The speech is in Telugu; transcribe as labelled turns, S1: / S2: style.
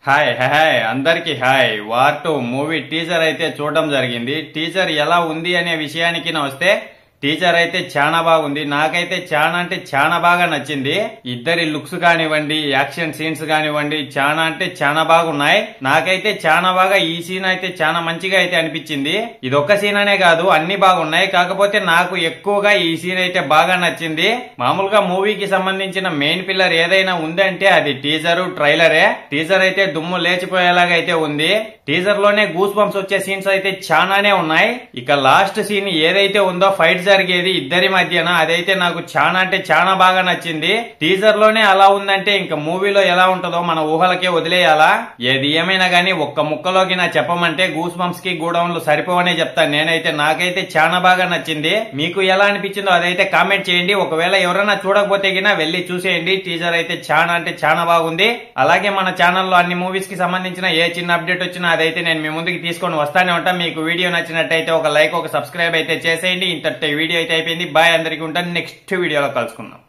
S1: హాయ్ హాయ్ అందరికి హాయ్. వార్ 2 మూవీ టీజర్ అయితే చూడడం జరిగింది. టీజర్ ఎలా ఉంది అనే విషయానికి వస్తే టీజర్ అయితే చాలా బాగుంది. నాకైతే చాలా అంటే చాలా బాగా నచ్చింది. ఇద్దరి లుక్స్ కానివ్వండి, యాక్షన్ సీన్స్ కానివ్వండి, చాలా అంటే చాలా బాగున్నాయి. నాకైతే చాలా బాగా ఈ సీన్ అయితే చాలా మంచిగా అయితే అనిపించింది. ఇది ఒక్క సీన్ అనే కాదు, అన్ని బాగున్నాయి. కాకపోతే నాకు ఎక్కువగా ఈ సీన్ అయితే బాగా నచ్చింది. మామూలుగా మూవీకి సంబంధించిన మెయిన్ పిల్లర్ ఏదైనా ఉందంటే అది టీజరు, ట్రైలరే. టీజర్ అయితే దుమ్ము లేచిపోయేలాగా అయితే ఉంది. టీజర్ లోనే గూస్ బంప్స్ వచ్చే సీన్స్ అయితే చాలానే ఉన్నాయి. ఇక లాస్ట్ సీన్ ఏదైతే ఉందో ఫైట్ జరిగేది ఇద్దరి మధ్యన, అదైతే నాకు చాలా అంటే చాలా బాగా నచ్చింది. టీజర్ లోనే అలా ఉందంటే ఇంకా మూవీలో ఎలా ఉంటుందో మన ఊహలకే వదిలేయాలా. ఏది ఏమైనా గానీ ఒక్క ముక్కలోకి నా చెప్పమంటే గూస్ బంప్స్ కి గూడౌన్లు సరిపోవనే చెప్తాను నేనైతే. నాకైతే చాలా బాగా నచ్చింది. మీకు ఎలా అనిపించిందో అదైతే కామెంట్ చేయండి. ఒకవేళ ఎవరైనా చూడకపోతే గినా వెళ్లి చూసేయండి. టీజర్ అయితే చాలా అంటే చాలా బాగుంది. అలాగే మన ఛానల్లో అన్ని మూవీస్ కి సంబంధించిన ఏ చిన్న అప్డేట్ వచ్చినా అదైతే నేను మీ ముందుకు తీసుకొని వస్తానే ఉంటా. మీకు వీడియో నచ్చినట్టయితే ఒక లైక్, ఒక సబ్స్క్రైబ్ అయితే చేసేయండి. ఇంతటి వీడియో అయితే అయిపోయింది. బాయ్, అందరికీ ఉంటాను. నెక్స్ట్ వీడియోలో కలుసుకుందాం.